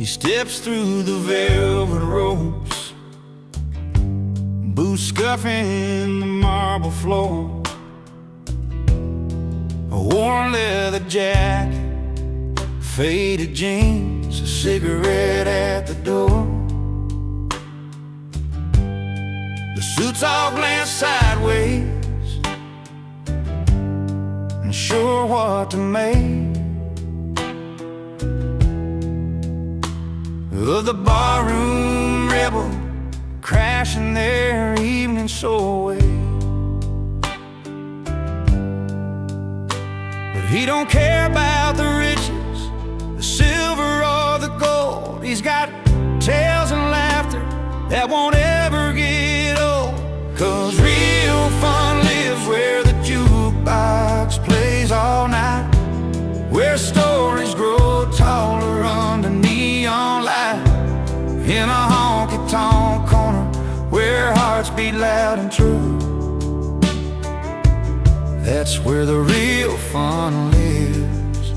He steps through the velvet ropes, boots scuffing the marble floor, a worn leather jacket, faded jeans, a cigarette at the door. The suits all glance sideways, unsure what to make of the barroom rebel crashing their evening show away. But he don't care about the riches, the silver or the gold. He's got tales and laughter that won't ever get old. 'Cause real fun lives where the jukebox plays all night, where stories grow taller under neon light, in a honky-tonk corner where hearts beat loud and true. That's where the real fun lives,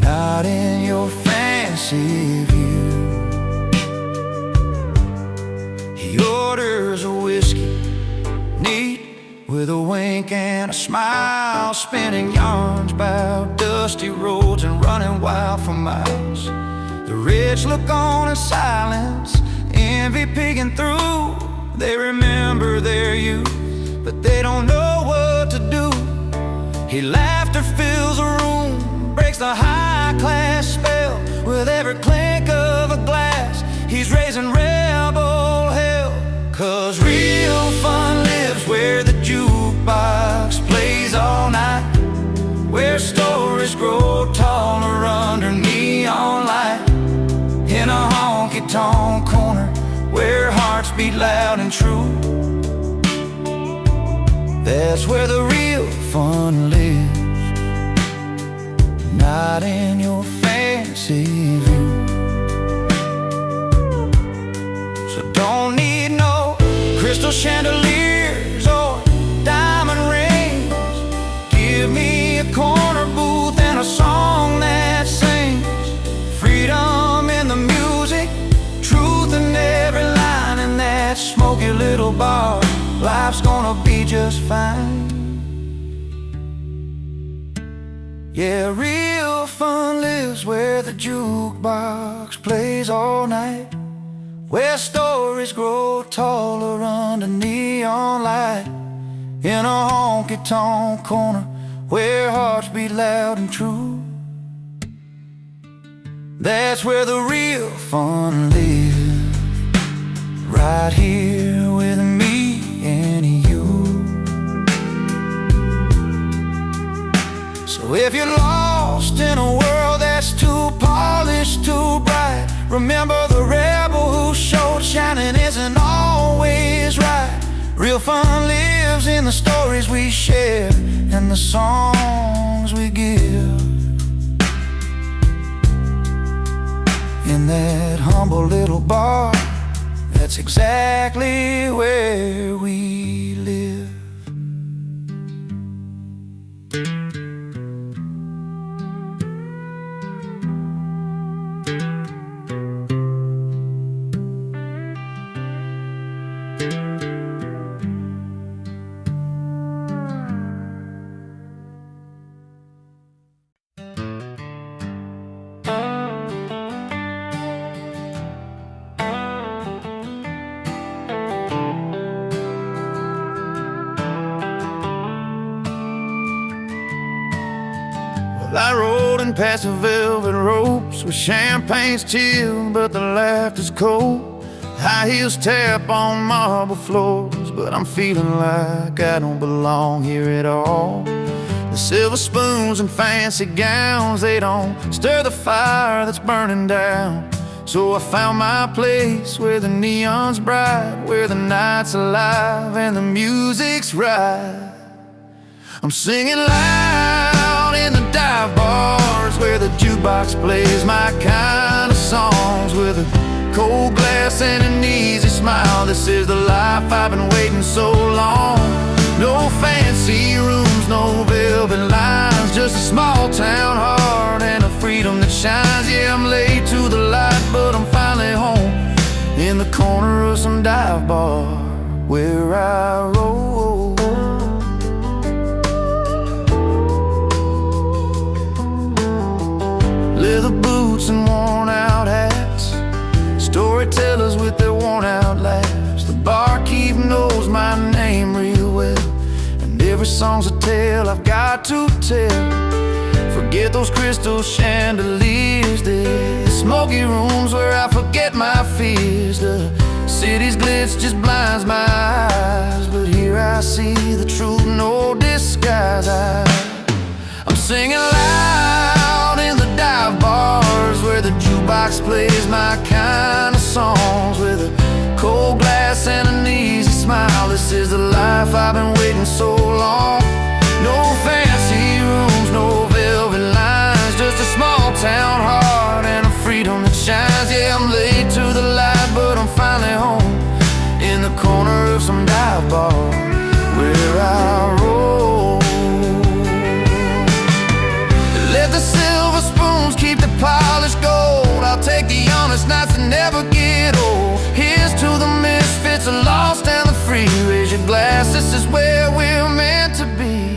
not in your fancy view. He orders a whiskey, neat, with a wink and a smile, spinning yarns about dusty roads and running wild for miles. The rich look on in silence, envy peeking through. They remember their youth, but they don't know what to do. His laughter fills a room, breaks the high-class spell. With every clink of a glass, he's raising rebel hell. 'Cause real fun lives where the jukebox plays all night, where stories grow taller under neon light, in a honky-tonk corner where hearts beat loud and true. That's where the real fun lives, not in your fancy view. So don't need no crystal chandeliers or diamond rings. Give me a corner booth and a song that sings freedom in the music, truth in every line. In that smoky little bar, life's gonna be just fine. Yeah, real fun lives where the jukebox plays all night, where stories grow taller under neon light, in a honky-tonk corner where hearts beat loud and true. That's where the real fun lives, right here with me and you. So if you're lost in a world that's too polished, too bright, remember the rebel who showed shining isn't always right. Real fun lives in the stories we share and the songs we give, in that humble little bar. That's exactly where we live. I rode in past the velvet ropes where champagne's chilled but the laughter's cold. High heels tap on marble floors, but I'm feeling like I don't belong here at all. The silver spoons and fancy gowns, they don't stir the fire that's burning down. So I found my place where the neon's bright, where the night's alive and the music's right. I'm singing loud in the dive bars where the jukebox plays my kind of songs, with a cold glass and an easy smile. This is the life I've been waiting so long. No fancy rooms, no velvet lines, just a small town heart and a freedom that shines. Yeah, I'm late to the where I roll. Leather boots and worn out hats, storytellers with their worn out laughs. The barkeep knows my name real well, and every song's a tale I've got to tell. Forget those crystal chandeliers, the smoky rooms where I forget my fears. The city's glitz just blinds my eyes, but here I see the truth, no disguise. I'm singing loud in the dive bars where the jukebox plays my kind of songs, with a cold glass and an easy smile. This is the life I've been waiting so long. No fancy rooms, no velvet lines, just a small town heart and a freedom that shines. Yeah, I'm late to the light, but I'm finally home in the corner of some dive bar where I roll. Let the silver spoons keep the polished gold. I'll take the honest nights that never get old. Here's to the misfits, the lost and the free. Raise your glass, this is where we're meant to be.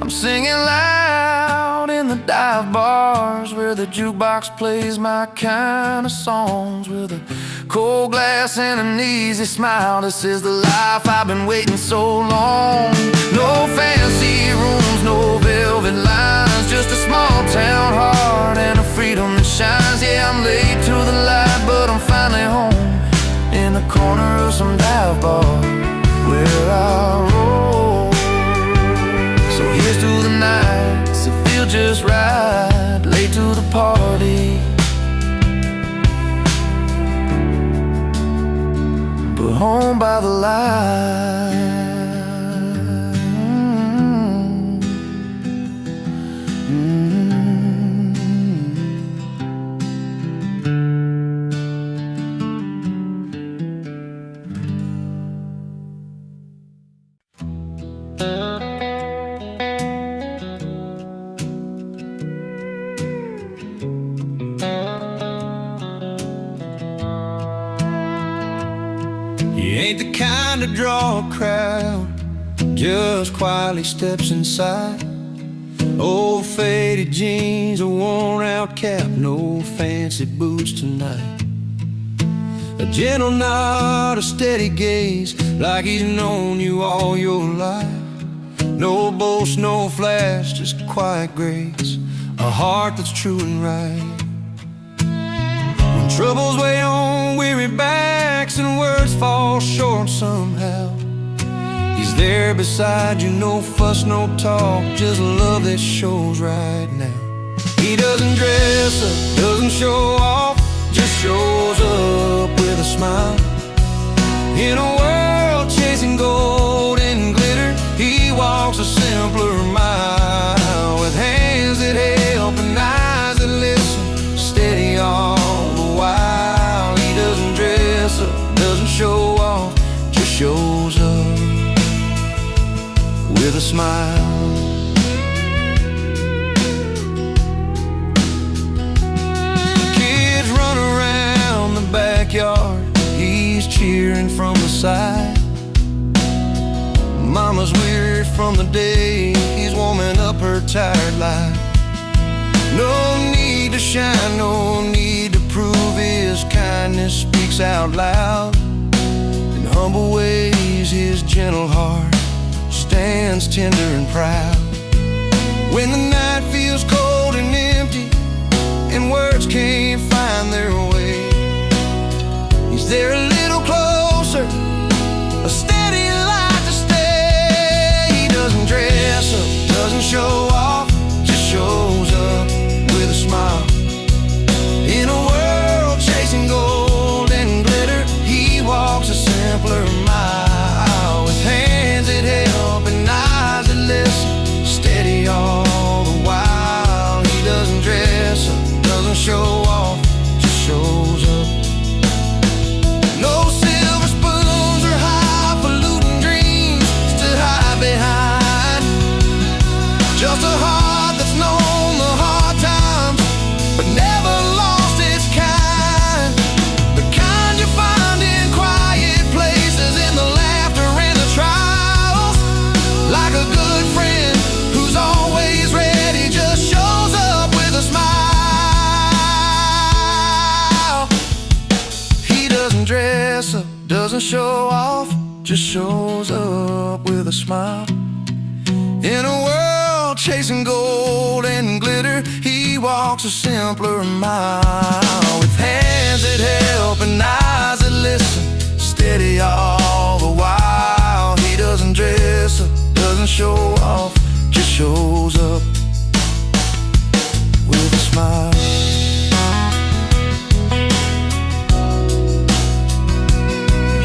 I'm singing loud in the dive bars where the jukebox plays my kind of songs, with a cold glass and an easy smile. This is the life I've been waiting so long. No fancy rooms, no velvet lines, just a small town heart and a freedom that shines. Yeah, I'm late to the light, but I'm finally home in the corner of some dive bar where I roll. So here's to the nights that feel just right, late to the party, but home by the light. You ain't the kind to draw a crowd, just quietly steps inside. Old faded jeans, a worn out cap, no fancy boots tonight. A gentle nod, a steady gaze, like he's known you all your life. No boast, no flash, just quiet grace, a heart that's true and right. When troubles weigh on weary backs and words fall short somehow, he's there beside you, no fuss, no talk, just love that shows right now. He doesn't dress up, doesn't show off, just shows up with a smile. In a world chasing gold and glitter, he walks a simpler mile, with hands that help and eyes that listen, steady all the while. He doesn't dress up, doesn't show off, just shows up with a smile. Kids run around the backyard, he's cheering from the side. Mama's weary from the day, he's warming up her tired life. No need to shine, no need to prove, his kindness speaks out loud. In humble ways his gentle heart stands tender and proud. When the night feels cold and empty and words can't find their way, he's there a little closer, a steady light to stay. He doesn't dress up, doesn't show off, just shows up with a smile. In a world chasing gold and glitter, he walks a simpler mile, with hands that help and eyes that listen, steady all the while. smile. In a world chasing gold and glitter, he walks a simpler mile. With hands that help and eyes that listen, steady all the while. He doesn't dress up, doesn't show off, just shows up with a smile.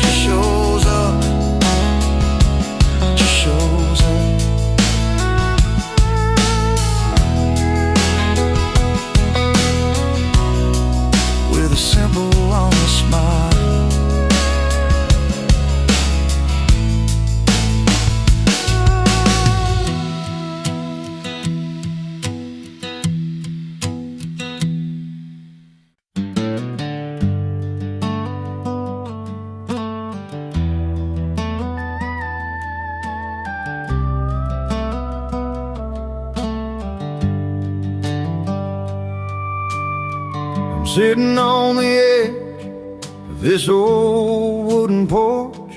Just shows up, just shows up. With a simple, honest smile. Sitting on the edge of this old wooden porch,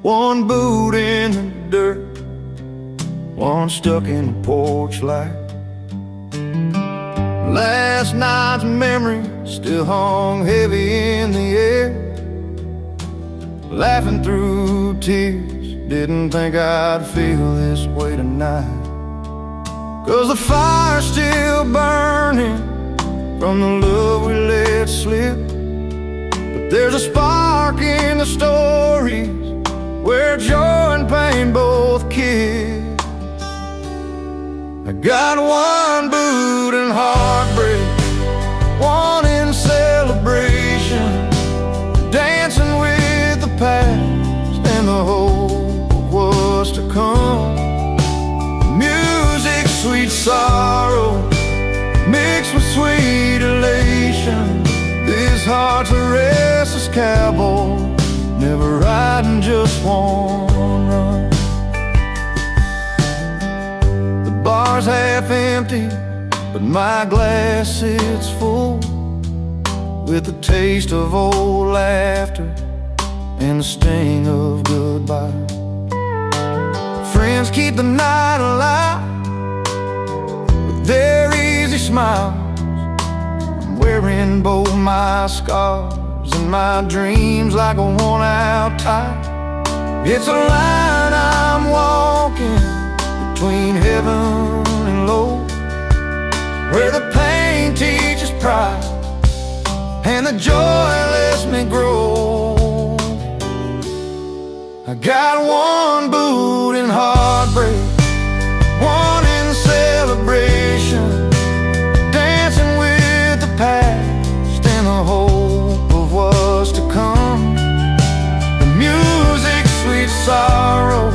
one boot in the dirt, one stuck in the porch light. Last night's memory still hung heavy in the air. Laughing through tears, didn't think I'd feel this way tonight. 'Cause the fire's still burning from the love we let slip. But there's a spark in the stories where joy and pain both kiss. I got one boot in heartbreak, one in celebration, dancing with the past and the hope of what's to come. Music, sweet sorrow, mixed with sweet elation. This heart's a restless cowboy, never riding just one run. The bar's half empty, but my glass sits full, with the taste of old laughter and the sting of goodbye. Friends keep the night alive with their easy smiles. I'm wearing both my scars and my dreams like a worn-out tie. It's a line I'm walking between heaven and low, where the pain teaches pride and the joy lets me grow. I got one boot in heartbreak, one in celebration, dancing with the past and the hope of what's to come. The music, sweet sorrow,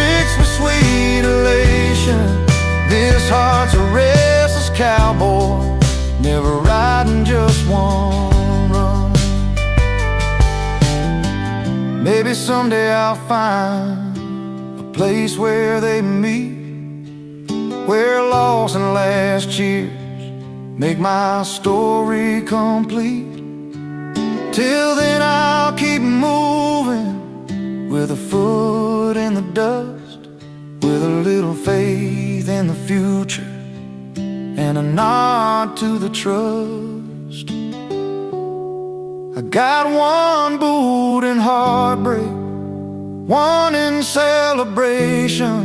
mixed with sweet elation. This heart's a restless cowboy, never riding just one run. Maybe someday I'll find a place where they meet, where loss and last years make my story complete. Till then I'll keep moving, with a foot in the dust, with a little faith in the future and a nod to the trust. I got one boot in heartbreak, one in celebration,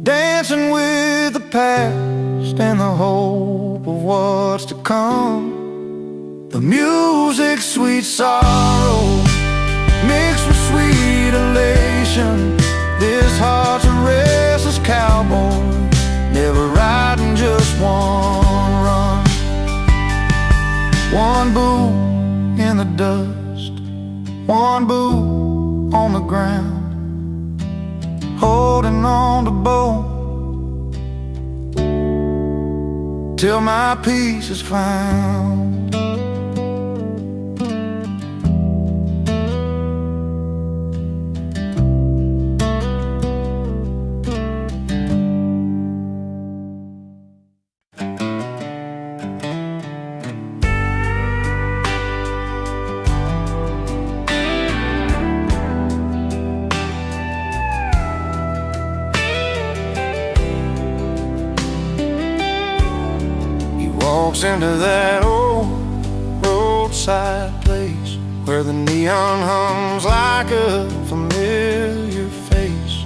dancing with the past and the hope of what's to come. The music, sweet sorrow, mixed with sweet elation. This heart's a restless cowboy, never riding just one run. One boot in the dust, one boot on the ground, holding on to both till my peace is found. walks into that old roadside place where the neon hums like a familiar face,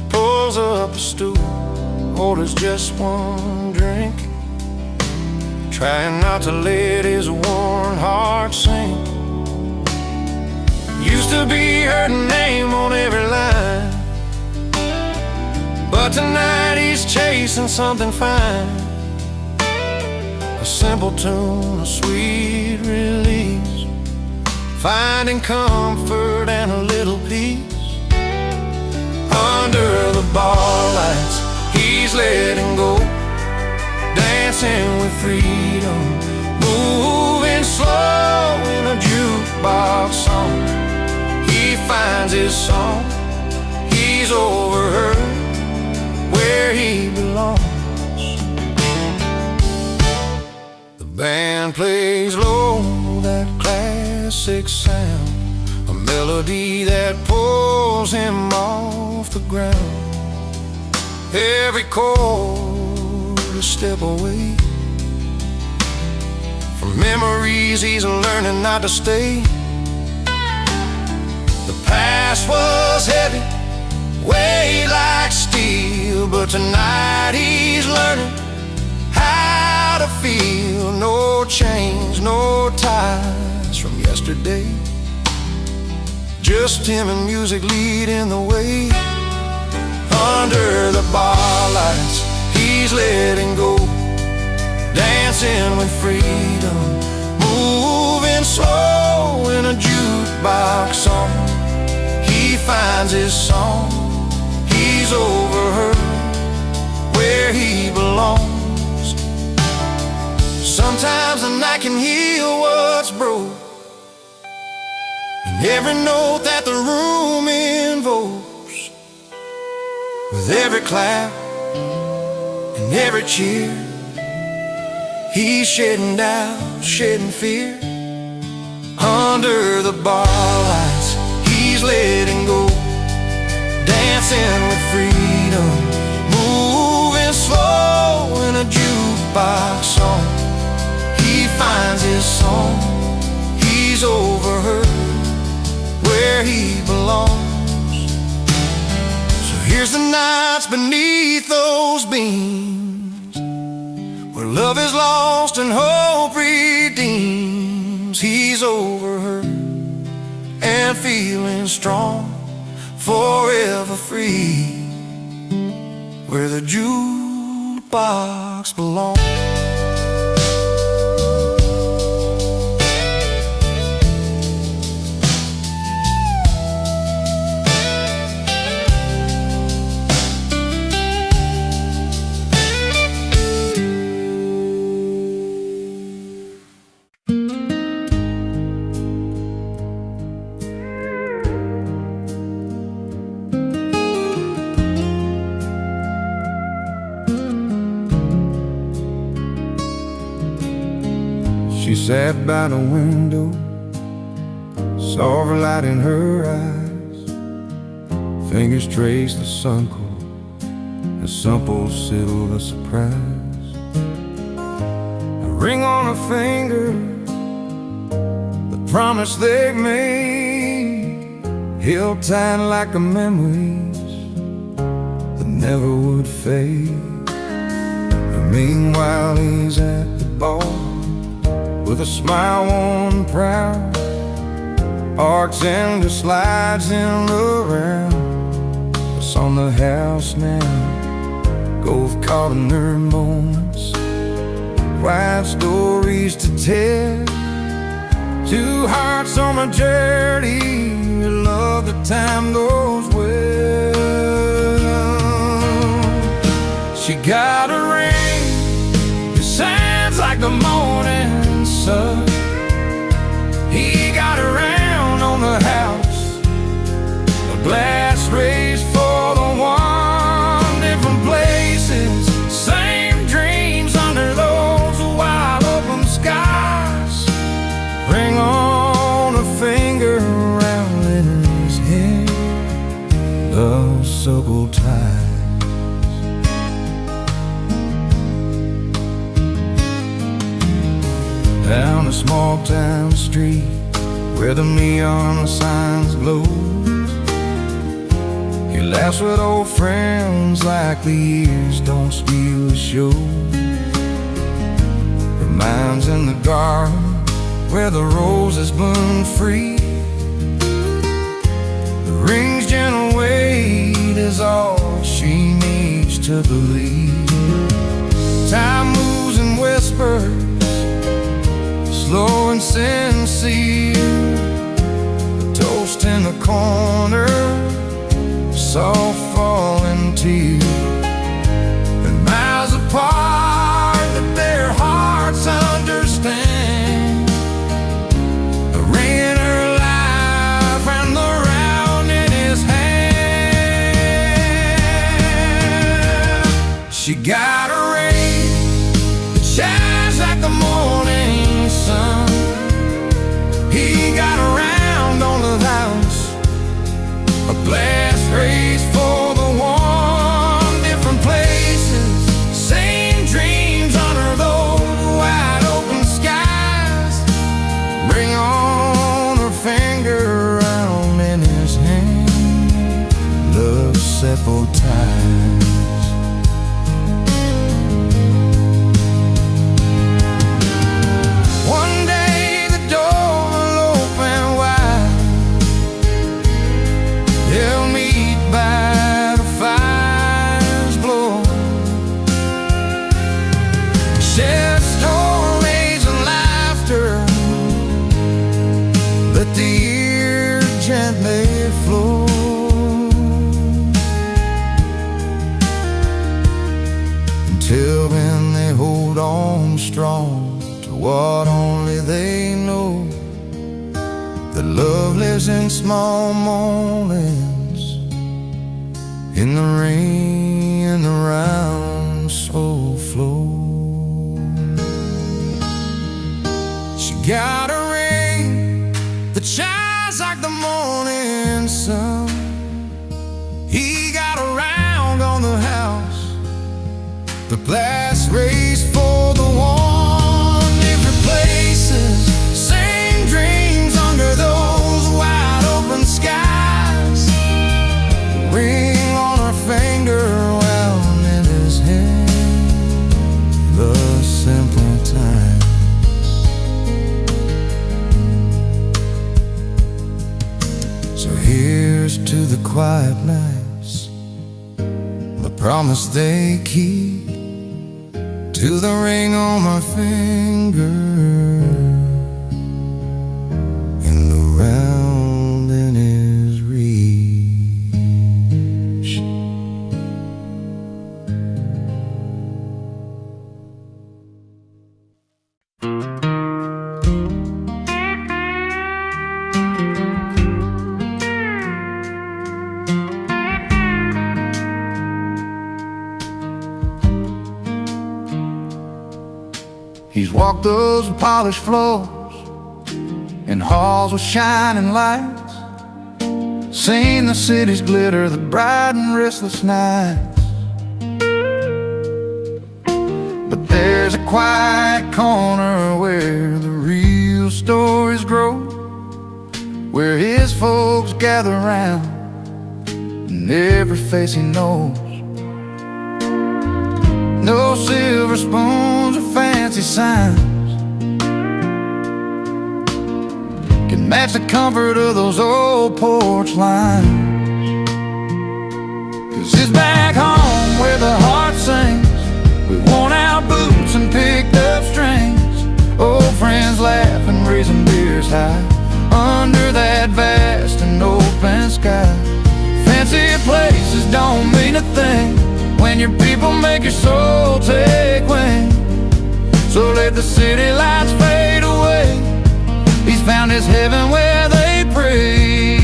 pulls up a stool, orders just one drink, trying not to let his worn heart sink. Used to be her name on every line, but tonight he's chasing something fine. A simple tune, a sweet release, finding comfort and a little peace. Under the bar lights, he's letting go, dancing with freedom, moving slow in a jukebox song. He finds his song, he's over her, where he belongs. The band plays low, that classic sound, a melody that pulls him off the ground. Every chord a step away from memories he's learning not to stay. The past was heavy, weighed like steel, but tonight he's learning how to feel. No chains, no ties from yesterday, just him and music leading the way. Under the bar lights, he's letting go, dancing with freedom, moving slow in a jukebox song. He finds his song, he's over her, where he belongs. Sometimes the night can heal what's broke, and every note that the room invokes, with every clap and every cheer, he's shedding doubt, shedding fear. Under the bar lights, he's letting go, dancing with freedom, moving slow in a jukebox song. He finds his song, he's over her, where he belongs. So here's the nights beneath those beams, where love is lost and hope redeems. He's over her and feeling strong, forever free, where the jukebox belongs. She sat by the window, saw the light in her eyes. Fingers traced the sun cold, a simple sealed a surprise. A ring on her finger, the promise they made, held tight like the memories that never would fade. And meanwhile he's at the ball, with a smile warm and proud, arcs and slides in around. It's on the house now, both caught in their moments, quiet stories to tell. Two hearts on a journey, love the time goes well. She got a ring, it sounds like the morning sun. He got around on the house, a glass raised for the one. Different places, same dreams under those wide open skies. Ring on a finger, around in his head, love circle ties. a small town street where the neon signs glow. He laughs with old friends like the years don't steal the show. Her mind's in the garden where the roses bloom free. The ring's gentle weight is all she needs to believe. Time moves in whispers, slow and sincere. A toast in the corner, soft falling tears. They're miles apart, but their hearts understand. The ring in her life and the round in his hand. She got a ring that shines like the morning sun. He got a round on the house, a blast race for the one. Different places, same dreams under those wide open skies. Ring on her finger, round in his hand. Love set for ties. One day the door will open wide. They'll meet by the fire's glow, share stories and laughter, let the year gently flow. Until then they hold on strong to what only they know, that love lives in small moments, in the rain and the round slow flow. She got a ring that shines like the morning sun. He got a round on the house, the blast race for the one. Different places, same dreams under those wide open skies. Ring on her finger, wound in his hand. The simple time. So here's to the quiet nights, the promise they keep, to the ring on my finger and the round in his reach. He's walked those polished floors in halls with shining lights, seen the city's glitter, the bright and restless nights. But there's a quiet corner where the real stories grow, where his folks gather round and every face he knows. No silver spoons or fancy signs can match the comfort of those old porch lines. 'Cause it's back home where the heart sings, with worn out boots and picked up strings. Old friends laugh and raising beers high under that vast and open sky. Fancy places don't mean a thing when your people make your soul take wing. So let the city lights fade away. He's found his heaven where they pray.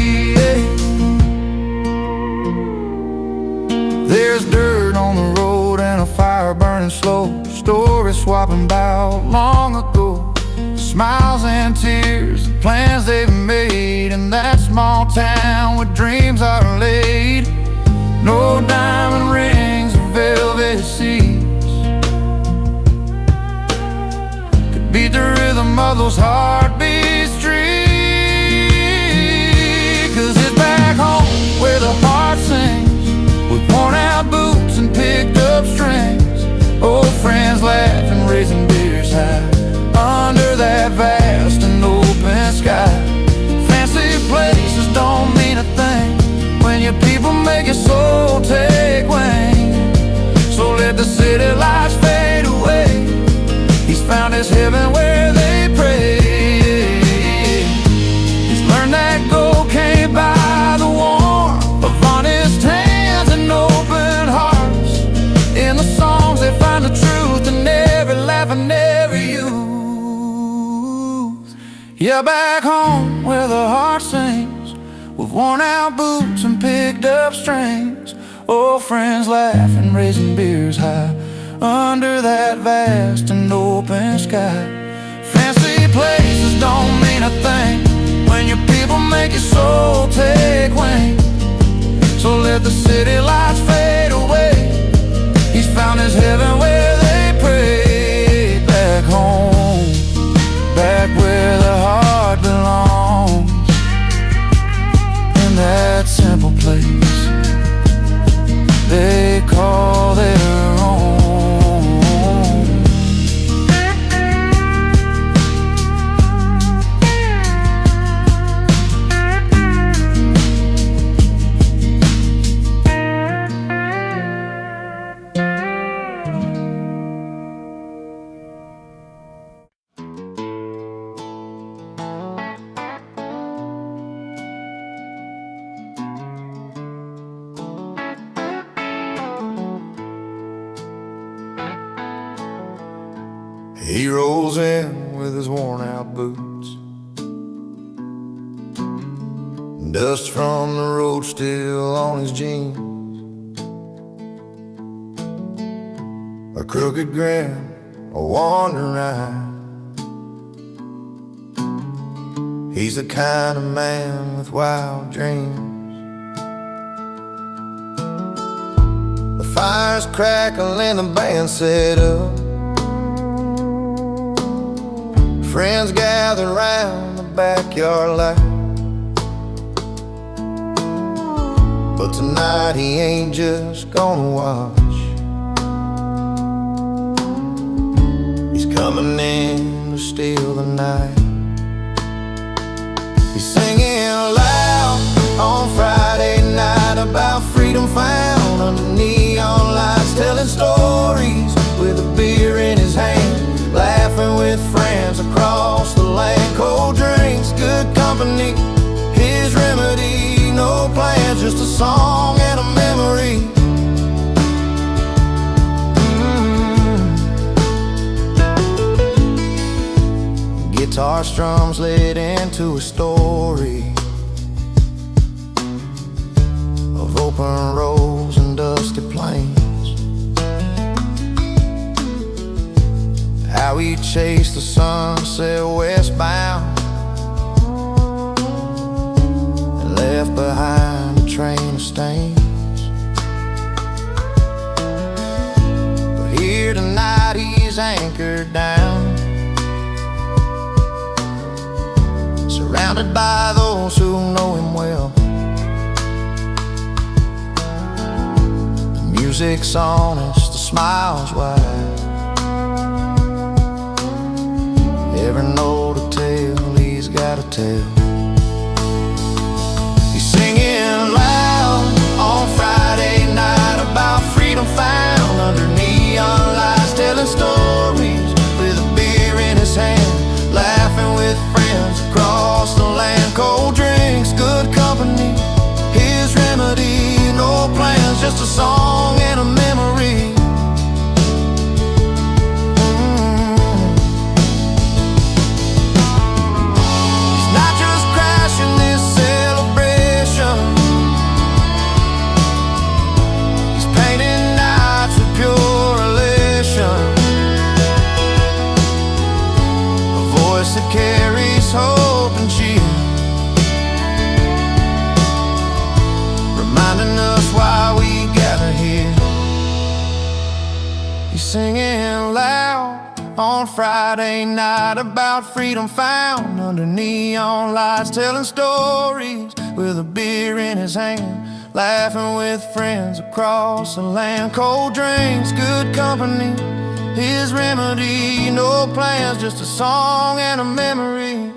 There's dirt on the road and a fire burning slow, stories swapping about long ago. Smiles and tears, the plans they've made in that small town where dreams are laid. No diamond rings or velvet seats could beat the rhythm of those Yeah, back home where the heart sings, with worn out boots and picked up strings, old friends laughing, raising beers high under that vast and open sky. Fancy places don't mean a thing when your people make your soul take wing. So let the city lights fade away. He's found his heaven where they pray. Back home, back where the heart belongs, in that simple place they call their own. He rolls in with his worn-out boots, dust from the road still on his jeans, a crooked grin, a wandering eye. He's the kind of man with wild dreams. The fire's crackling, the band set up, friends gather round the backyard light. But tonight he ain't just gonna watch. He's coming in to steal the night. He's singing loud on Friday night about freedom found under neon lights, telling stories with a beer in his hand, laughing with friends across the land. Cold drinks, good company, his remedy. No plans, just a song and a memory. Guitar strums laid into a story of open roads and dusty plains. How he chased the sunset westbound and left behind a train of stains. But here tonight he's anchored down, surrounded by those who know him well. The music's honest, the smile's wide, every note to tell, he's got to tell. He's singing loud on Friday night about freedom found under neon lights, telling stories with a beer in his hand, laughing with friends across the land. Cold drinks, good company, his remedy. No plans, just a song and a memory. That carries hope and cheer, reminding us why we gather here. He's singing loud on Friday night about freedom found under neon lights, telling stories with a beer in his hand, laughing with friends across the land. Cold drinks, good company, his remedy. No plans, just a song and a memory.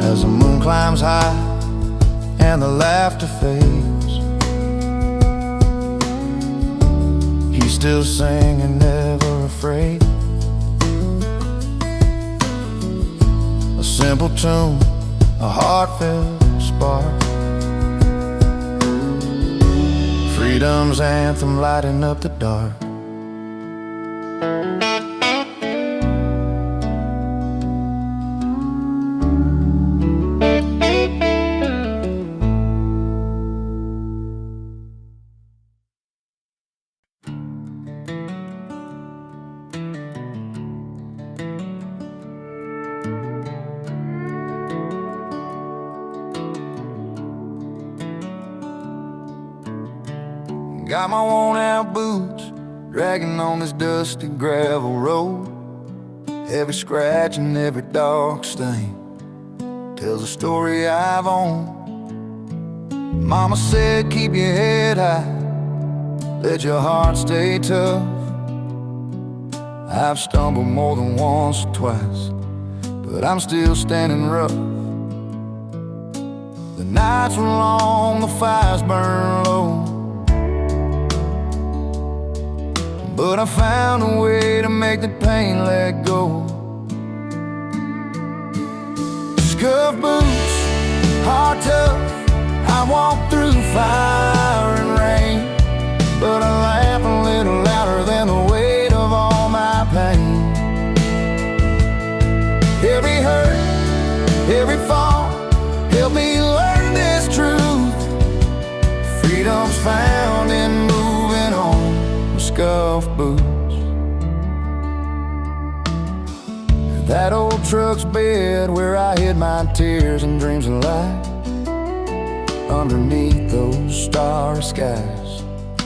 As the moon climbs high and the laughter fades, he's still singing, never afraid. A simple tune, a heartfelt spark, freedom's anthem lighting up the dark. Got my worn-out boots dragging on this dusty gravel road. Every scratch and every dark stain tells a story I've owned. Mama said keep your head high, let your heart stay tough. I've stumbled more than once or twice, but I'm still standing rough. The nights were long, the fires burn low, but I found a way to make the pain let go. Scuff boots, heart tough, I walk through fire and rain, but I laugh a little louder than the weight of all my pain. Every hurt, every fall, help me learn this truth. Freedom's found in moving on with scuff boots. That old truck's bed where I hid my tears and dreams of light, underneath those starry skies,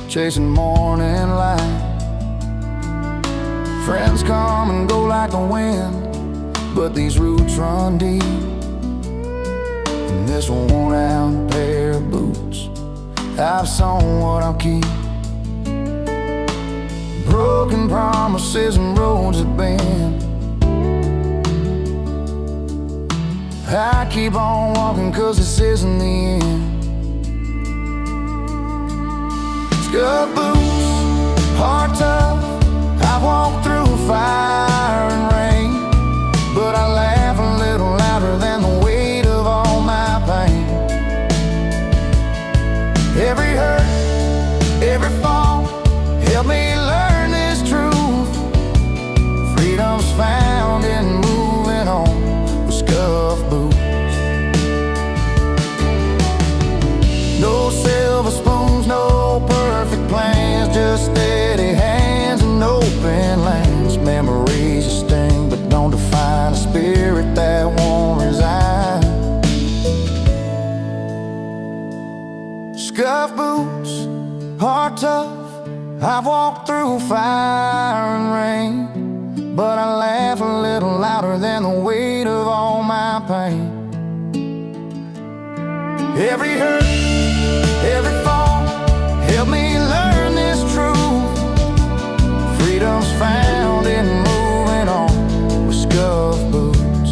chasing morning light. Friends come and go like the wind, but these roots run deep. And this worn-out pair of boots, I've sown what I'll keep. Broken promises and roads that bend, I keep on walking 'cause this isn't the end. Scuff boots, heart tough, I've walked through fire and rain, but I laugh a little louder than the weight of all my pain. Every hurt, every fall, help me learn this truth. Freedom's found in moving on with scuff boots. No silver spoons, no perfect plans, just steady hands and open lands. Memories that sting but don't define a spirit that won't resign. Scuff boots, heart tough, I've walked through fire and rain, but I laugh a little louder than the weight of all my pain. Every hurt, every fall, help me learn this truth. Freedom's found in moving on with scuff boots.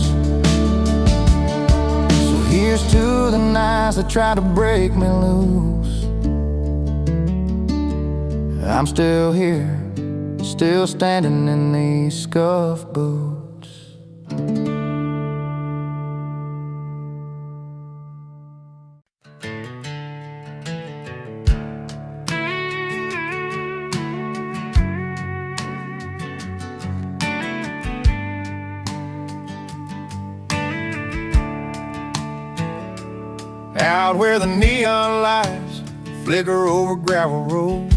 So here's to the nights that try to break me loose. I'm still here, still standing in these scuff boots. Out where the neon lights flicker over gravel roads,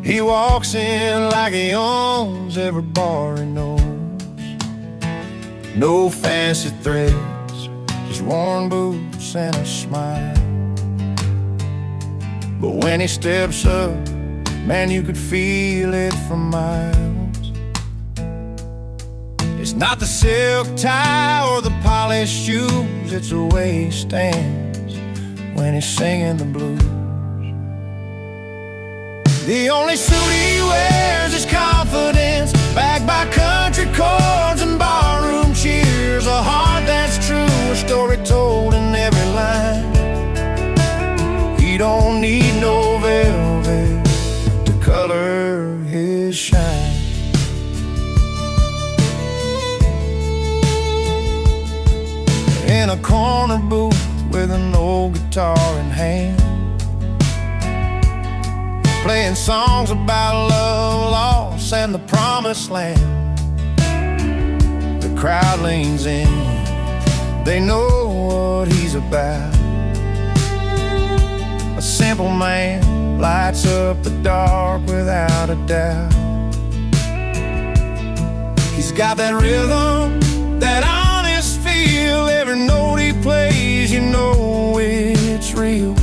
he walks in like he owns every bar he knows. No fancy threads, just worn boots and a smile. But when he steps up, man, you could feel it from miles. It's not the silk tie or the polished shoes, it's the way he stands when he's singing the blues. The only suit he wears is confidence, backed by country chords and barroom cheers. A heart that's true, a story told in every line. He don't need no velvet to color his shine. In a corner booth with an old guitar in hand, playing songs about love, loss, and the promised land. The crowd leans in, they know what he's about. A simple man lights up the dark without a doubt. He's got that rhythm, that honest feel. Every note he plays, you know it's real.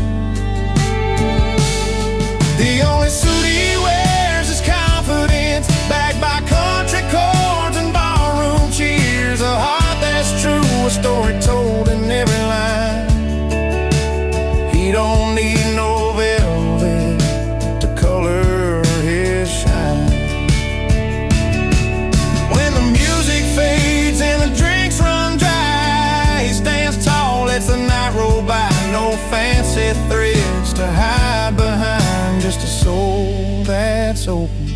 to hide behind just a soul that's open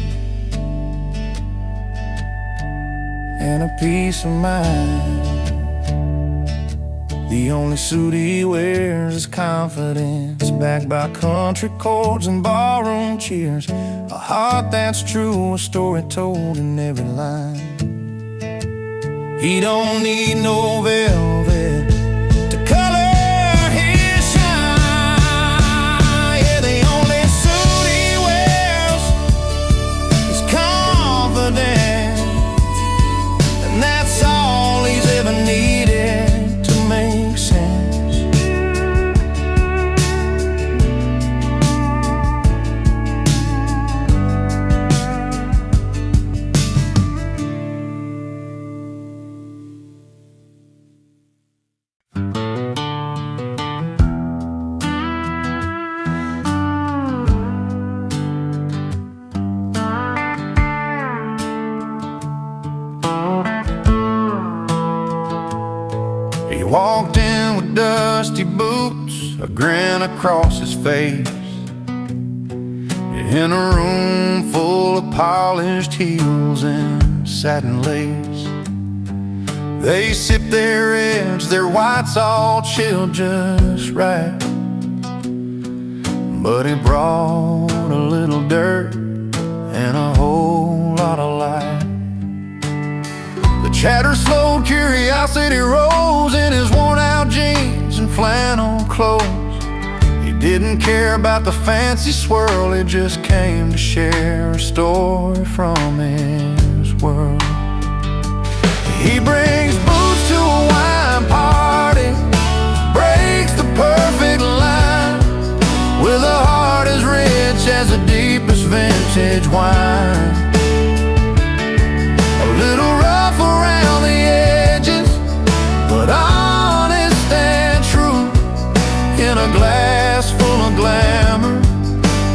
and a peace of mind. The only suit he wears is confidence, backed by country chords and ballroom cheers. A heart that's true, a story told in every line. He don't need no velvet to color his shine. Yeah, the only suit he wears is confidence, and that's all he's ever needed to make sense. He walked in with dusty boots, a grin across his face, in a room full of polished heels and satin lace. They sipped their reds, their whites all chilled just right, but he brought a little dirt and a whole lot of light. The chatter slowed, curiosity rose in his worn-out jeans and flannel clothes. He didn't care about the fancy swirl, he just came to share a story from his world. He brings boots to a wine party, breaks the perfect line, with a heart as rich as the deepest vintage wine. A little rough around the edges, but honest and true. In a glass full of glamour,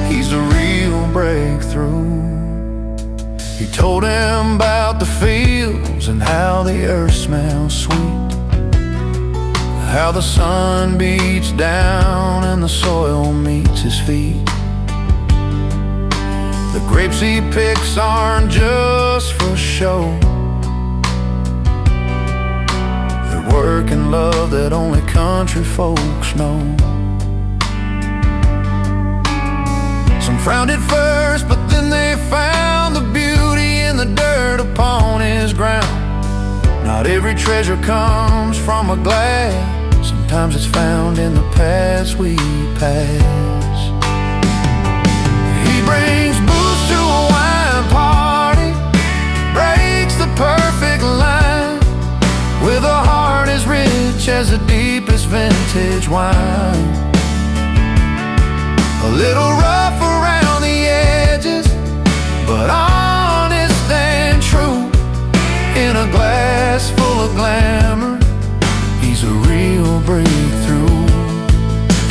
he's a real breakthrough. He told him about the fields and how the earth smells sweet, how the sun beats down and the soil meets his feet. The grapes he picks aren't just for show, they're work and love that only country folks know. Some frowned at first, but then they found the beauty in the dirt upon his ground. Not every treasure comes from a glass, sometimes it's found in the paths we pass. He brings boots to a wine party, breaks the perfect line, with a heart as rich as the deepest vintage wine. A little rough around the edges, but honest and true. In a glass full of glamour, he's a real breakthrough.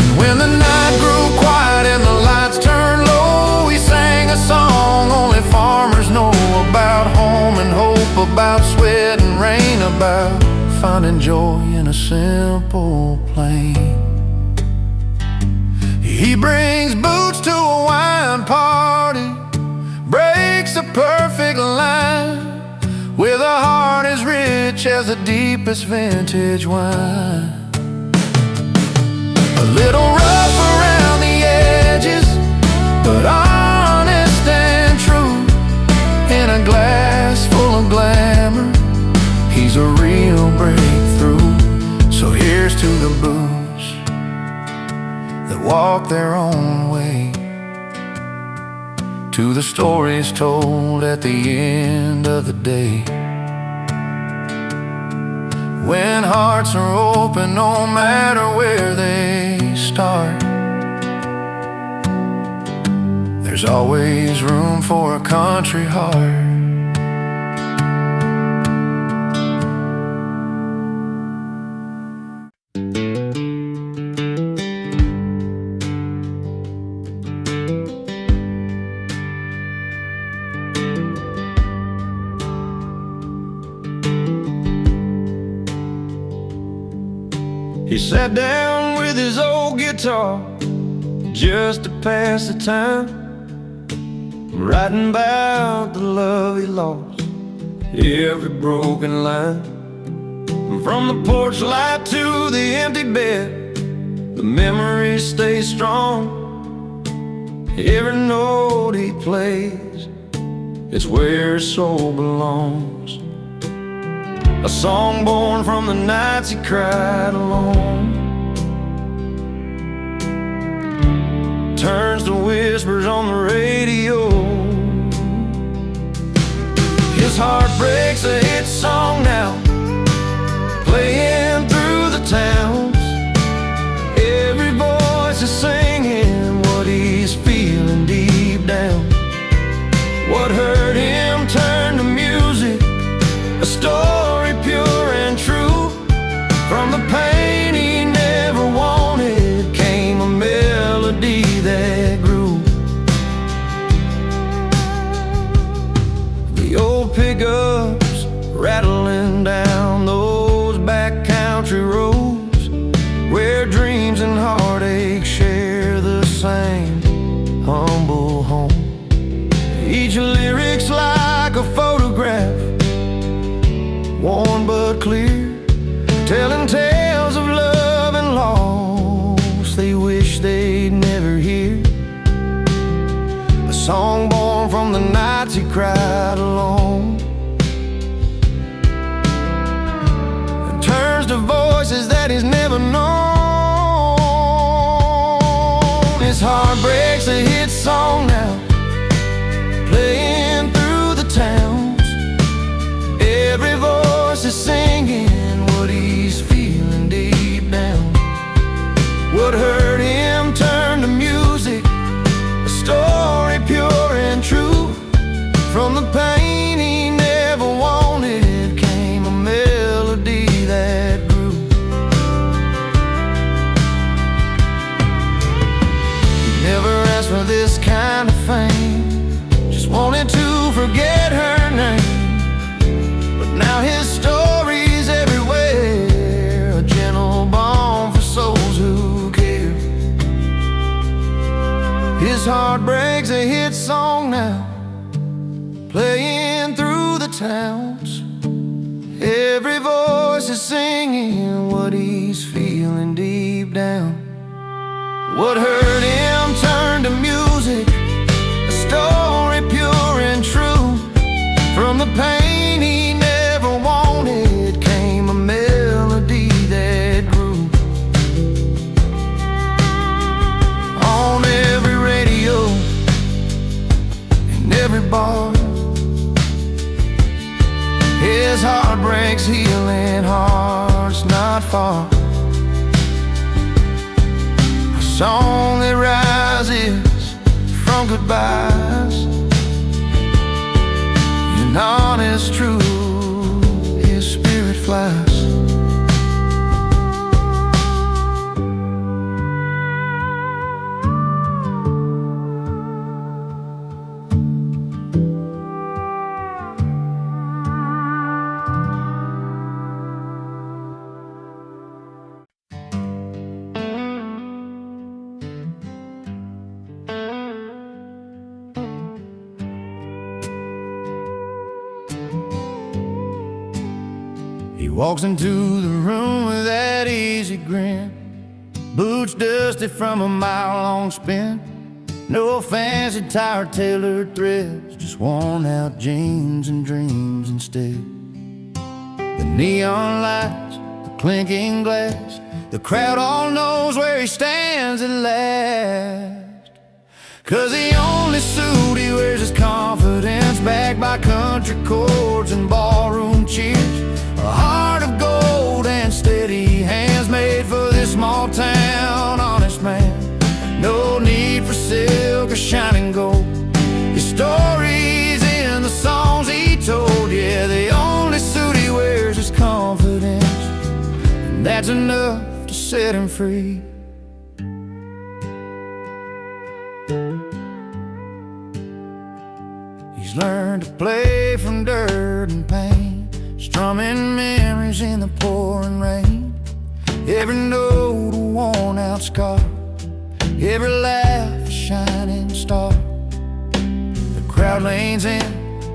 And when the night grew quiet and the lights turned low, he sang a song only farmers know, about home and hope, about sweat and rain, about finding joy in a simple plain. He brings boots to a wine party, breaks a perfect line, with a heart as rich as the deepest vintage wine. A little rough around the edges, but honest and true. In a glass full of glamour, he's a real breakthrough. So here's to the boots that walk their own way, to the stories told at the end of the day. When hearts are open, no matter where they start, there's always room for a country heart. He sat down with his old guitar, just to pass the time, writing about the love he lost, every broken line. From the porch light to the empty bed, the memories stay strong. Every note he plays, it's where his soul belongs. A song born from the nights he cried alone, turns to whispers on the radio. His heart breaks a hit song now, playing through the towns. Every voice is singing what he's feeling deep down. What hurt him turned to music, a story pure and true. From the pain he never wanted came a melody that grew. The old pickups rattling down those back country roads, where dreams and heartache share the same humble home. Each lyric's like a photograph, worn but clear, telling tales of love and loss they wish they'd never hear. A song born from the nights he cried alone, and turns to voices that he's never known. His heart breaks a hit song now, playing through the towns. Every voice is singing what he's feeling deep down. What hurt him turned to music, a story pure and true. From the pain he never wanted came a melody that grew. He never asked for this kind of fame, just wanted to forget her name. But now his story's everywhere, a gentle balm for souls who care. His heart breaks a hit song now, playing through the towns. Every voice is singing what he's feeling deep down. What hurt him turned to music, a story pure and true. From the pain he never wanted came a melody that grew. On every radio, in every bar, his heart breaks healing hearts not far. A song that rises from goodbyes, and honest truth, his spirit flies. He walks into the room with that easy grin, boots dusty from a mile-long spin. No fancy tire-tailored threads, just worn-out jeans and dreams instead. The neon lights, the clinking glass, the crowd all knows where he stands at last. 'Cause the only suit he wears is confidence, backed by country chords and ballroom cheers. A heart of gold and steady hands, made for this small town honest man. No need for silk or shining gold, his story's in the songs he told. Yeah, the only suit he wears is confidence, and that's enough to set him free. He's learned to play from dirt and pain, strumming memories in the pouring rain. Every note a worn out scar, every laugh a shining star. The crowd leans in,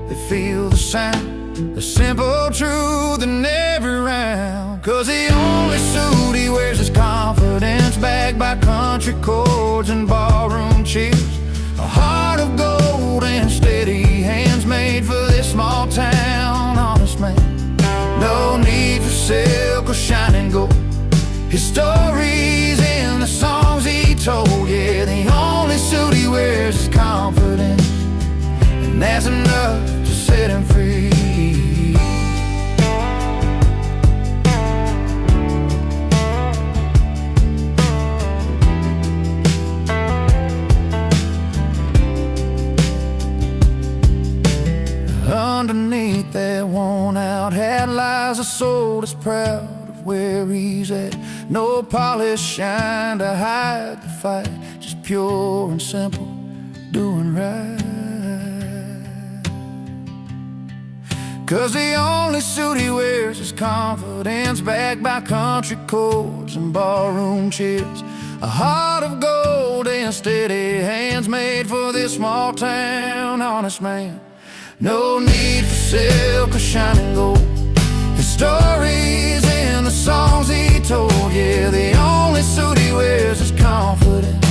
they feel the sound, the simple truth in every round. 'Cause the only suit he wears is confidence, backed by country chords and ballroom cheers. A heart of gold and steady hands made for this small town. Honest man, no need for silk or shining gold. His stories in the songs he told. Yeah, the only suit he wears is confidence, and that's enough to set him free. Underneath that worn-out hat lies a soul that's proud of where he's at. No polished shine to hide the fight, just pure and simple, doing right. 'Cause the only suit he wears is confidence, backed by country chords and ballroom cheers. A heart of gold and steady hands made for this small town. Honest man, no need for silk or shining gold. His stories in the songs he told. Yeah, the only suit he wears is confidence,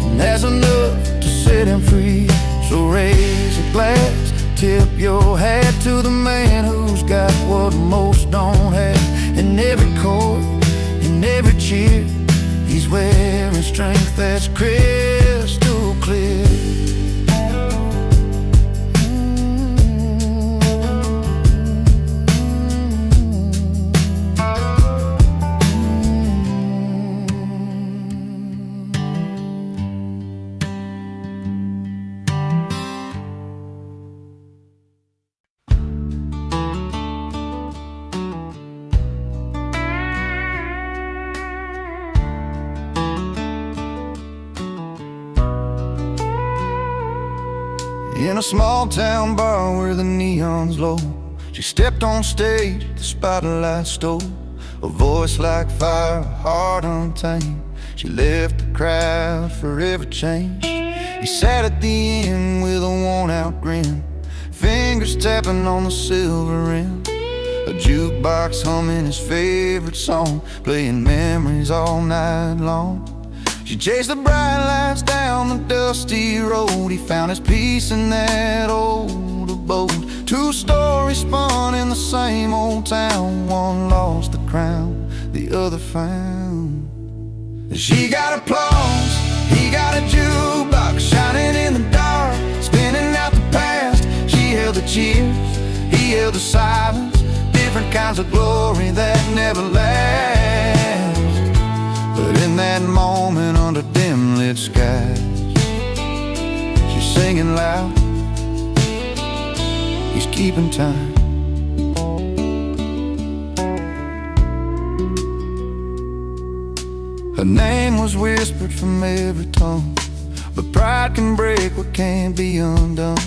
and that's enough to set him free. So raise a glass, tip your hat to the man who's got what most don't have. In every chord, in every cheer, he's wearing strength that's crystal clear. In a small town bar where the neon's low, she stepped on stage, the spotlight stole. A voice like fire, a heart untamed. She left the crowd forever changed. He sat at the end with a worn-out grin, fingers tapping on the silver rim. A jukebox humming his favorite song, playing memories all night long. She chased the bright lights down the dusty road. He found his peace in that old abode. Two stories spun in the same old town. One lost the crown, the other found. She got applause, he got a jukebox shining in the dark, spinning out the past. She held the cheers, he held the silence, different kinds of glory that never last. But in that moment under dim lit skies, she's singing loud, he's keeping time. Her name was whispered from every tongue, but pride can break what can't be undone.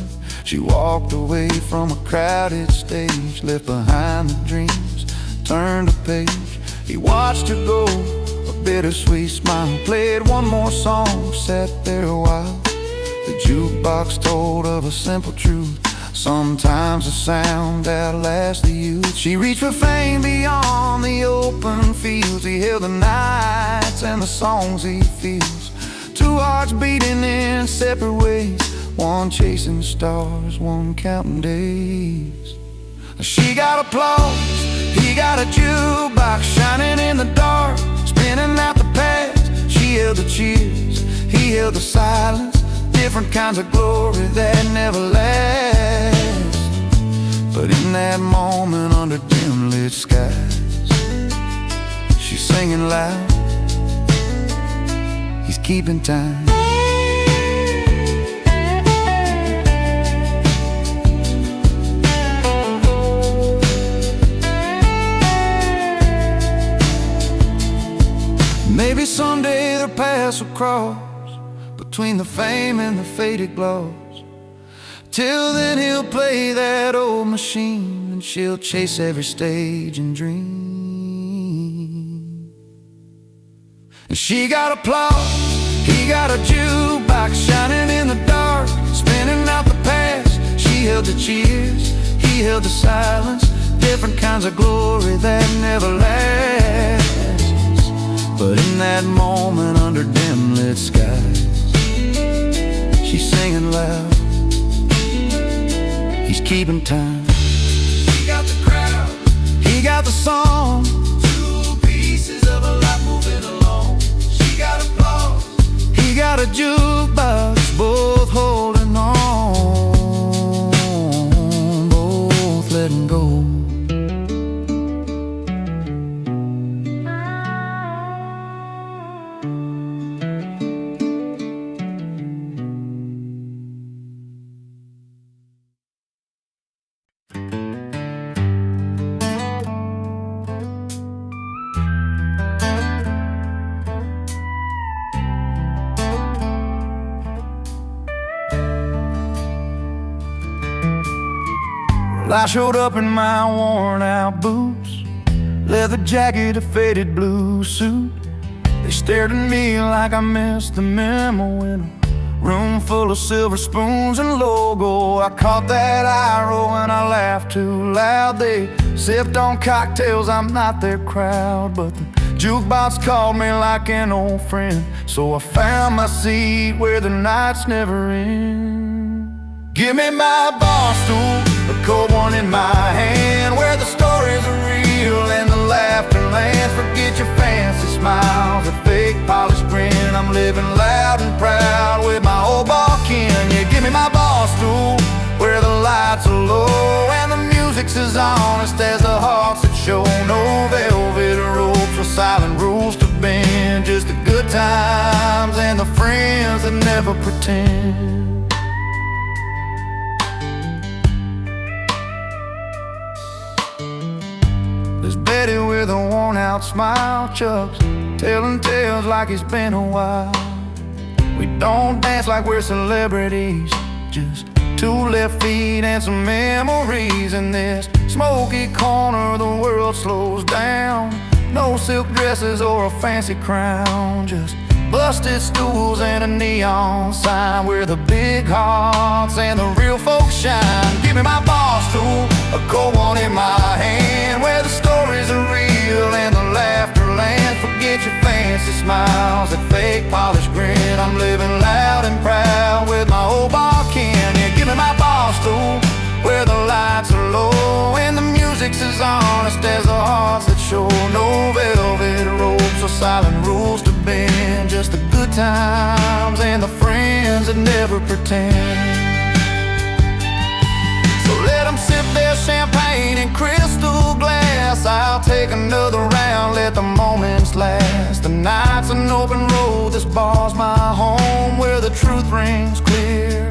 She walked away from a crowded stage, left behind the dreams, turned a page. He watched her go, a bittersweet smile, played one more song, sat there a while. The jukebox told of a simple truth: sometimes the sound outlasts the youth. She reached for fame beyond the open fields. He held the nights and the songs he feels. Two hearts beating in separate ways, one chasing stars, one counting days. She got applause, he got a jukebox shining in the dark, spinning out the past. She held the cheers, he held the silence, different kinds of glory that never last. But in that moment under dim lit skies, she's singing loud, he's keeping time. Maybe someday their paths will cross between the fame and the faded gloss. Till then he'll play that old machine, and she'll chase every stage and dream. And she got applause, got a jukebox shining in the dark, spinning out the past. She held the cheers, he held the silence, different kinds of glory that never lasts. But in that moment under dim lit skies, she's singing loud, he's keeping time. He got the crowd, he got the song, two pieces of a life moving along. She got applause, he got a jukebox, both holding on, both letting go. I showed up in my worn out boots, leather jacket, a faded blue suit. They stared at me like I missed the memo in a room full of silver spoons and logo. I caught that eye roll and I laughed too loud. They sipped on cocktails, I'm not their crowd, but the jukebox called me like an old friend. So I found my seat where the nights never end. Give me my bar stool, a cold one in my hand, where the stories are real and the laughter lands. Forget your fancy smiles, a fake polished grin. I'm living loud and proud with my old bar kin. Yeah, give me my bar stool, where the lights are low and the music's as honest as the hearts that show. No velvet ropes or silent rules to bend, just the good times and the friends that never pretend. There's Betty with a worn-out smile, Chuck's telling tales like it's been a while. We don't dance like we're celebrities, just two left feet and some memories. In this smoky corner the world slows down. No silk dresses or a fancy crown, just busted stools and a neon sign, where the big hearts and the real folks shine. Give me my bar stool, a cold one in my hand, where the stories are real and the laughter lands. Forget your fancy smiles, that fake polished grin. I'm living loud and proud with my old bar kin. Yeah, give me my bar stool, where the lights are low and the music's as honest as the hearts that show. No velvet ropes or silent rules to bend, just the good times and the friends that never pretend. So let them sip their champagne in crystal glass, I'll take another round, let the moments last. The night's an open road, this bar's my home, where the truth rings clear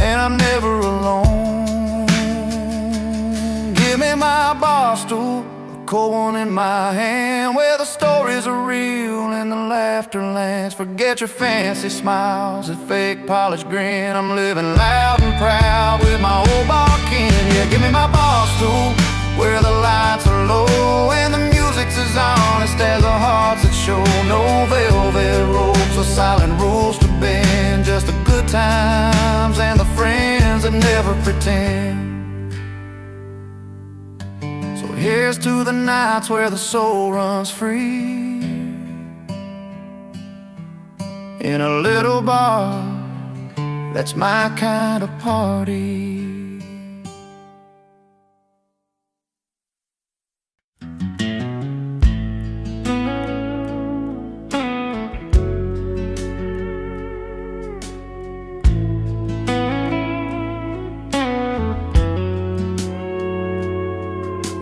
and I'm never alone. Give me my bar stool, a cold one in my hand, where the stories are real and the laughter lands. Forget your fancy smiles, that fake polished grin. I'm living loud and proud with my old bar kin. Yeah, give me my bar stool, where the lights are low and the music's as honest as the hearts that show. No velvet ropes or silent rules to bend, just the good times and the friends that never pretend. So here's to the nights where the soul runs free, in a little bar, that's my kind of party.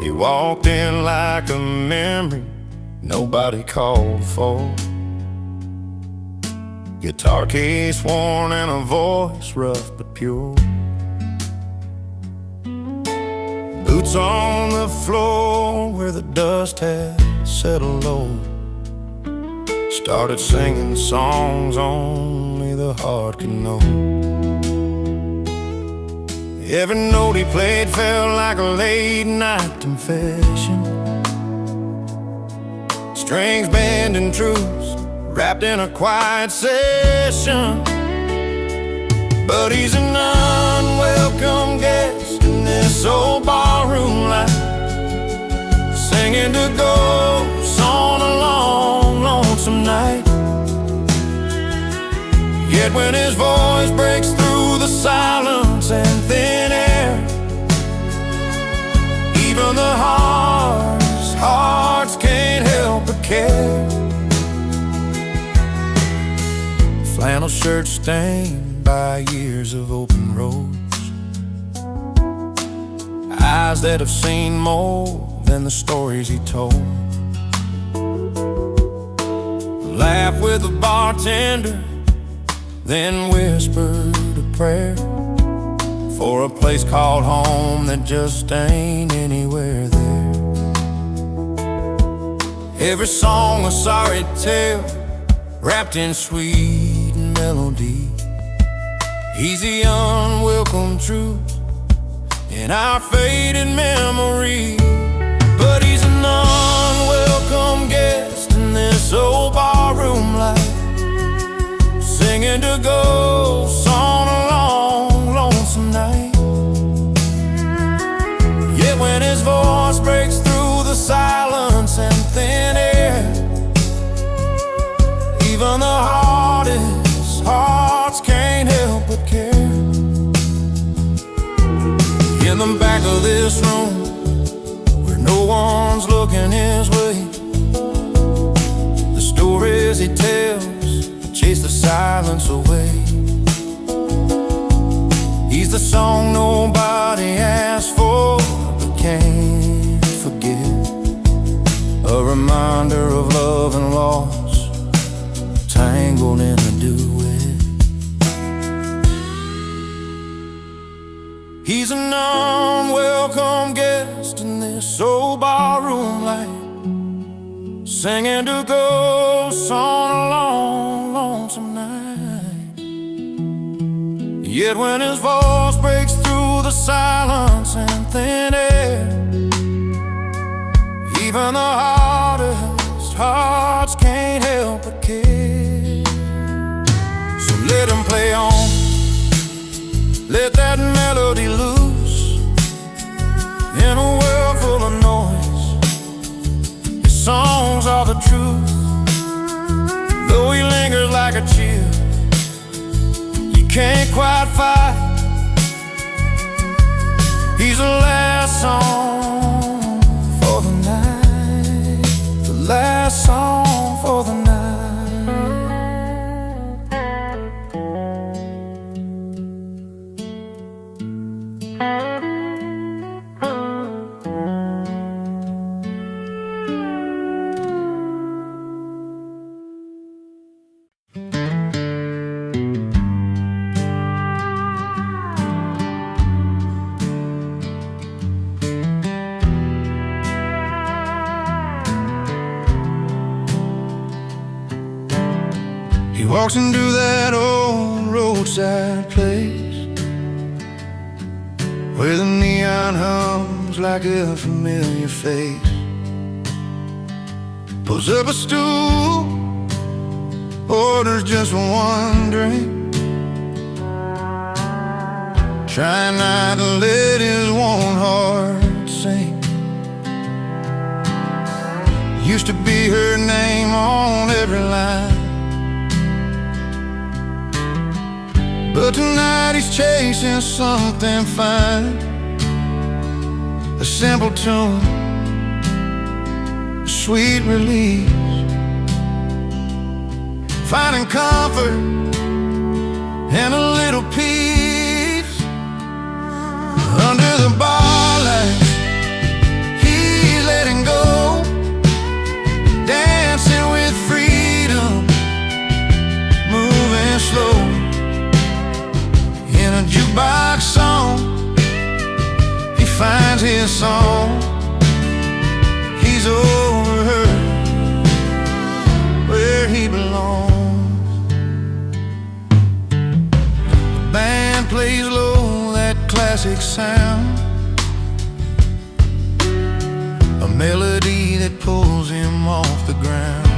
He walked in like a memory nobody called for. Guitar case worn and a voice rough but pure. Boots on the floor where the dust had settled low. Started singing songs only the heart could know. Every note he played felt like a late night confession. Strings bending truths wrapped in a quiet session. But he's an unwelcome guest in this old barroom life, singing to ghosts on a long, lonesome night. Yet when his voice breaks through the silence and thin air, even the hardest hearts can't help but care. Flannel shirt stained by years of open roads, eyes that have seen more than the stories he told. Laugh with the bartender, then whispered a prayer for a place called home that just ain't anywhere there. Every song a sorry tale, wrapped in sweet melody. He's the unwelcome truth in our faded memory. But he's an unwelcome guest in this old barroom life, singing to ghosts on a long, lonesome night. Yet when his voice breaks through the silence and thin air, even the hardest hearts can't help but care. In the back of this room, where no one's looking his way, the stories he tells chase the silence away. He's the song nobody asked for but can't forget, a reminder of love and loss tangled in a duet. He's an unwelcome guest in this old barroom life, singing to ghosts on a long, lonesome night. Yet when his voice breaks through the silence and thin air, even the hardest hearts can't help but care. So let him play on, let that melody loose. In a world full of noise, his songs are the truth. Though he lingers like a chill, you can't quite fight. He's the last song for the night, the last song for the night. He walks into that old roadside place where the neon hums like a familiar face. Pulls up a stool, orders just one drink, trying not to let his warm heart sink. Used to be her name on every line, but tonight he's chasing something fine. A simple tune, a sweet release, finding comfort and a little peace. Under the bar lights, he's letting go, dancing with freedom, moving slow. In a jukebox song, he finds his song. He's over her, where he belongs. The band plays low, that classic sound, a melody that pulls him off the ground.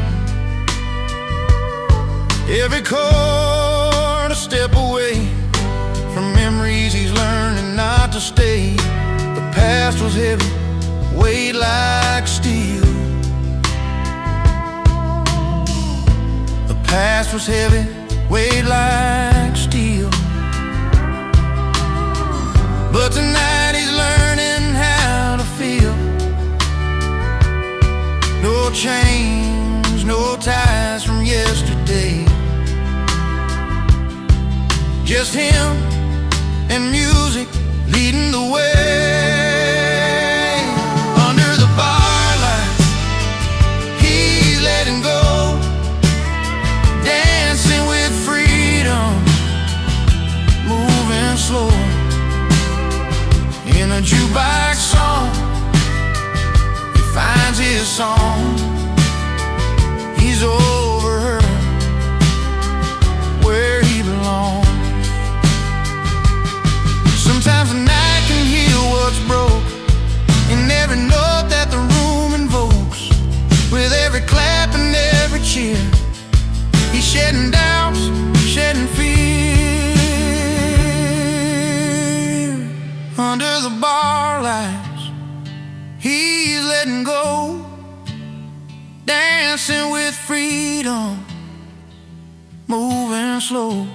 Every chord a step away from memories he's learning not to stay. The past was heavy, weighed like steel. The past was heavy, weighed like steel. But tonight he's learning how to feel. No chains, no ties from yesterday. Just him and music leading the way. Under the bar light, he's letting go, dancing with freedom, moving slow. In a jukebox song, he finds his song. He's over her, where he belongs. Sometimes the night can heal what's broke, in every note that the room invokes. With every clap and every cheer, he's shedding doubts, shedding fear. Under the bar lights, he's letting go, dancing with freedom, moving slow.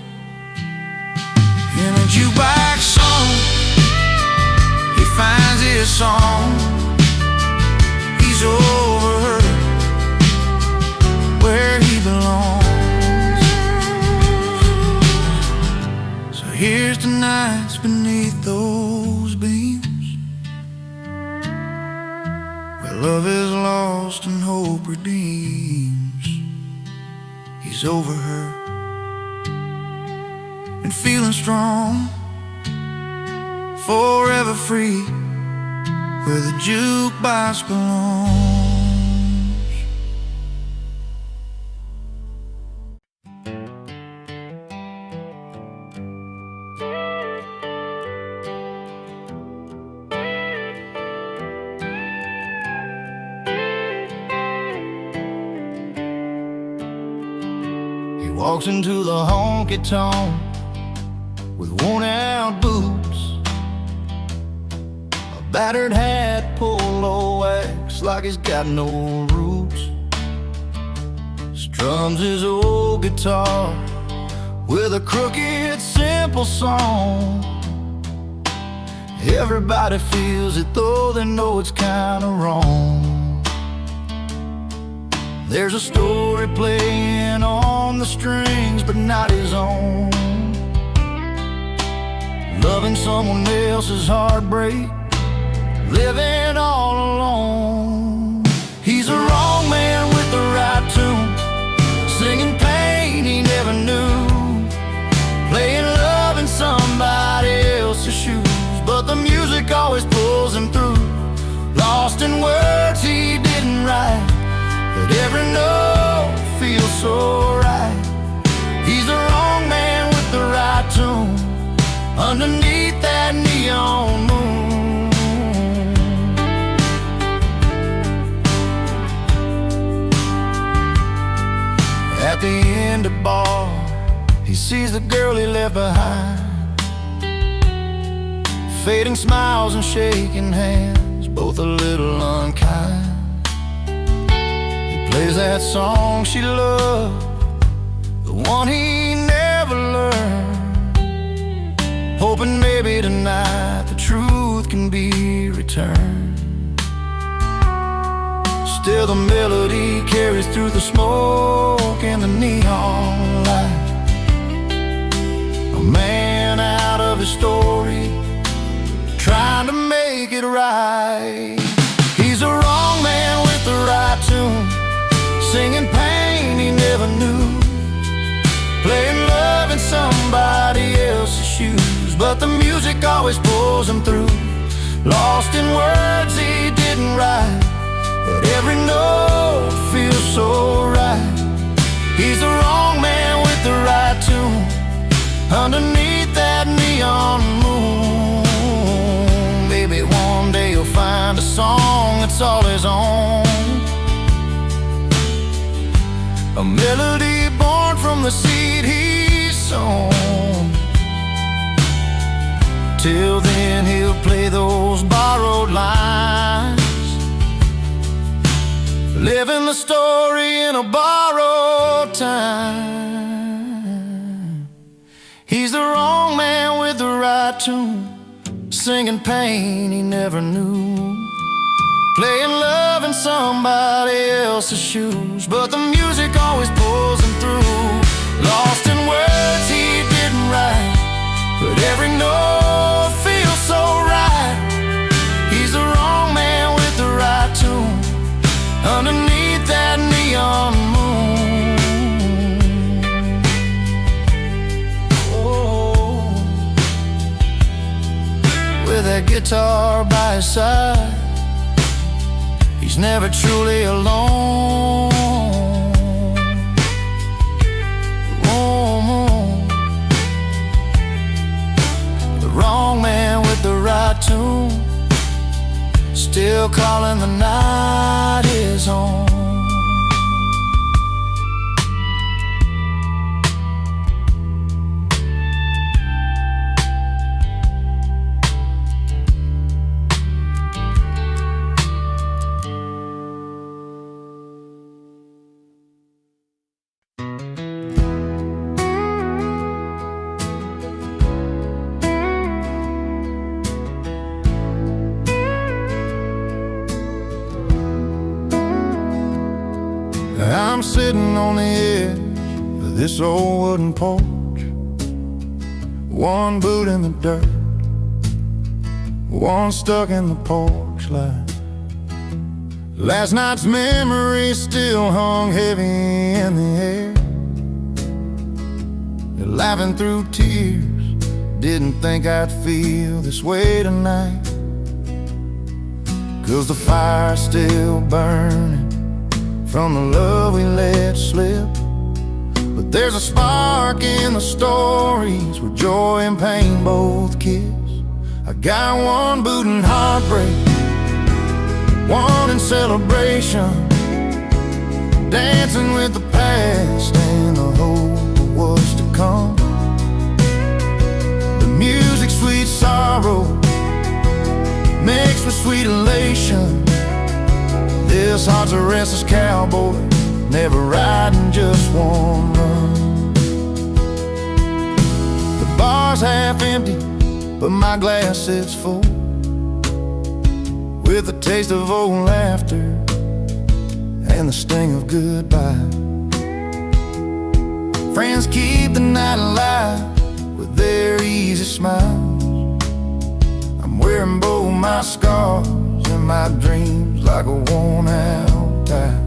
In a jukebox song, he finds his song. He's over her, where he belongs. So here's the nights beneath those beams, where love is lost and hope redeems. He's over her and feeling strong, forever free, where the jukebox belongs. He walks into the honky-tonk with worn-out boots, a battered hat, polo wax like he's got no roots. Strums his old guitar with a crooked, simple song. Everybody feels it, though they know it's kinda wrong. There's a story playing on the strings, but not his own. Loving someone else's heartbreak, living all alone. He's a wrong man with the right tune, singing pain he never knew, playing love in somebody else's shoes. But the music always pulls him through, lost in words he didn't write, but every note feels so right. He's the wrong man with the right tune, underneath that neon moon. At the end of the bar, he sees the girl he left behind, fading smiles and shaking hands, both a little unkind. He plays that song she loved, the one he never learned, hoping maybe tonight the truth can be returned. Still the melody carries through the smoke and the neon light. A man out of his story, trying to make it right. He's a wrong man with the right tune, singing pain he never knew, playing love in somebody else's shoes. But the music always pulls him through, lost in words he didn't write, but every note feels so right. He's the wrong man with the right tune, underneath that neon moon. Maybe one day you'll find a song that's all his own, a melody born from the seed he's sown. Till then he'll play those borrowed lines, living the story in a borrowed time. He's the wrong man with the right tune, singing pain he never knew, playing love in somebody else's shoes, but the music always pulls him through. Lost in words he didn't write, but every note feels so right. He's the wrong man with the right tune, underneath that neon moon. Oh, with that guitar by his side, he's never truly alone. The wrong man with the right tune, still calling the night his home. I'm sitting on the edge of this old wooden porch, one boot in the dirt, one stuck in the porch light. Last night's memory still hung heavy in the air. Laughing through tears, didn't think I'd feel this way tonight, 'cause the fire's still burning from the love we let slip. But there's a spark in the stories where joy and pain both kiss. I got one boot in heartbreak, one in celebration, dancing with the past and the hope of what's to come. The music, sweet sorrow, mixed with sweet elation. This heart's a restless cowboy, never riding just one run. The bar's half empty, but my glass sits full, with the taste of old laughter and the sting of goodbye. Friends keep the night alive with their easy smiles. I'm wearing both my scars and my dreams like a worn-out tie.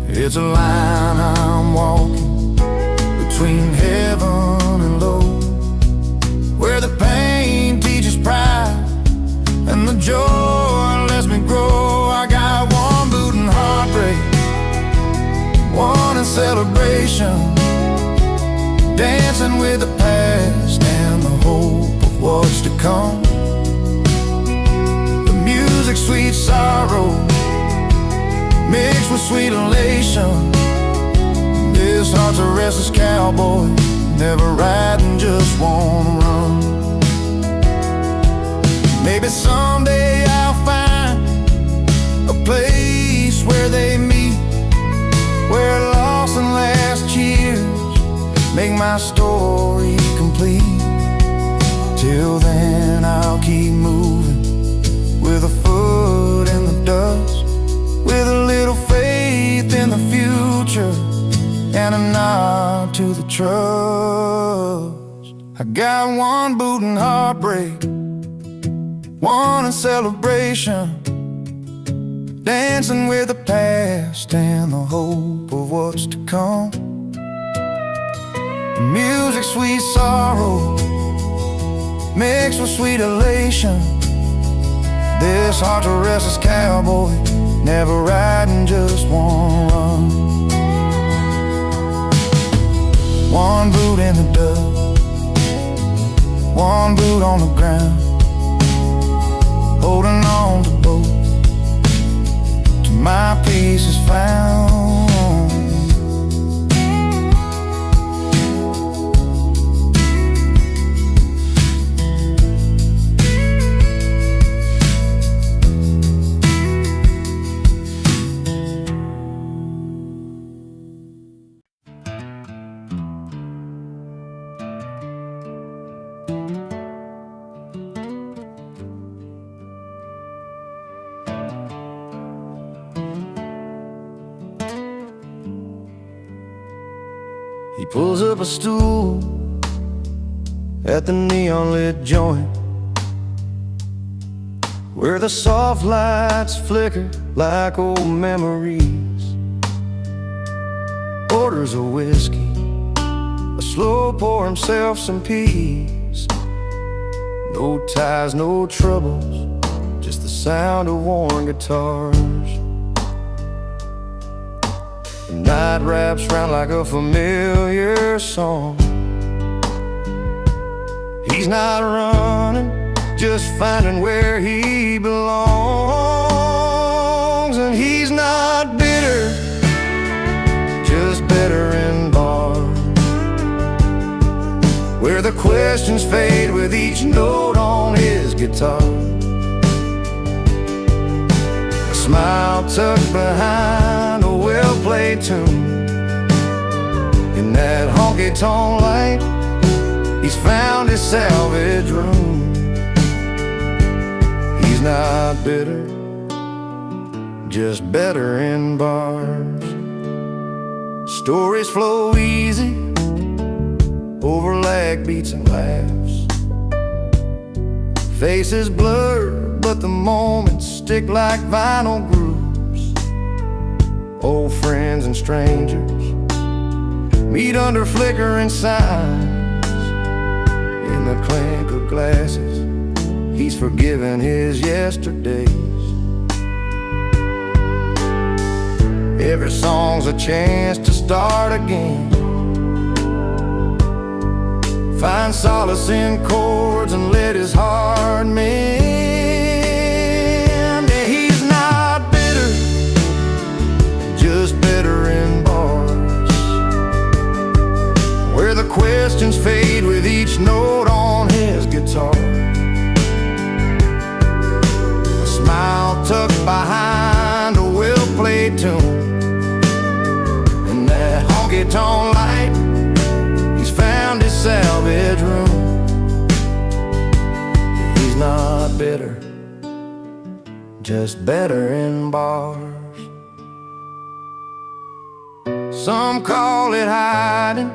It's a line I'm walking between heaven and low, where the pain teaches pride and the joy lets me grow. I got one boot in heartbreak, one in celebration, dancing with the past and the hope of what's to come. Music, sweet sorrow, mixed with sweet elation. This heart's a restless cowboy, never riding just one run. Maybe someday I'll find a place where they meet, where lost and last years make my story complete. Till then I'll keep moving, with a foot in the dust, with a little faith in the future and a nod to the trust. I got one boot in heartbreak, one in celebration, dancing with the past and the hope of what's to come. Music, sweet sorrow, mixed with sweet elation. This heart's a restless cowboy, never riding just one run. One boot in the dust, one boot on the ground, holding on to both till my peace is found. He pulls up a stool at the neon-lit joint, where the soft lights flicker like old memories. Orders a whiskey, a slow pour himself some peace. No ties, no troubles, just the sound of worn guitars. The night wraps round like a familiar song. He's not running, just finding where he belongs. And he's not bitter, just better in bars, where the questions fade with each note on his guitar. A smile tucked behind a well-played tune. In that honky-tonk light, he's found his salvage room. He's not bitter, just better in bars. Stories flow easy over lag beats and laughs. Faces blur, but the moments stick like vinyl grooves. Old friends and strangers meet under flickering signs. In the clink of glasses, he's forgiven his yesterdays. Every song's a chance to start again. Find solace in chords and let his heart mend. Yeah, he's not bitter, just better in bars, where the questions fade with each note on his guitar. A smile tucked behind a well-played tune. In that honky-tonk light, he's found his salvage room. He's not bitter, just better in bars. Some call it hiding,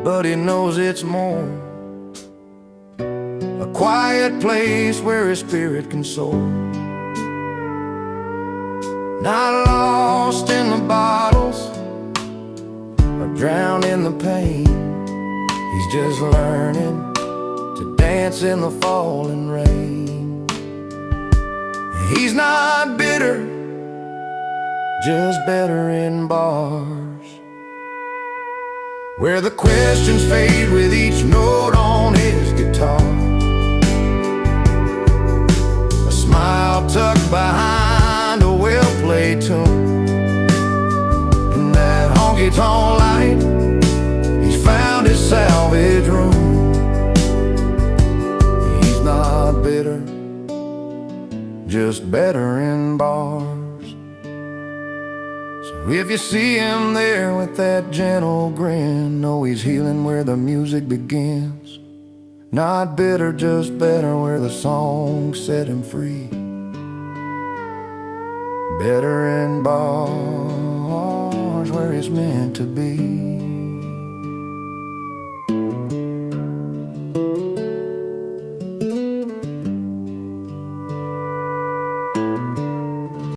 but he knows it's more. A quiet place where his spirit can soar. Not lost in the bottles or drowned in the pain. He's just learning to dance in the falling rain. He's not bitter, just better in bars, where the questions fade with each note on his guitar. A smile tucked behind a well-played tune. In that honky-tonk light, he's found his salvage room. He's not bitter, just better in bars. So if you see him there with that gentle grin, know he's healing where the music begins. Not bitter, just better, where the song set him free. Better in bars, where he's meant to be.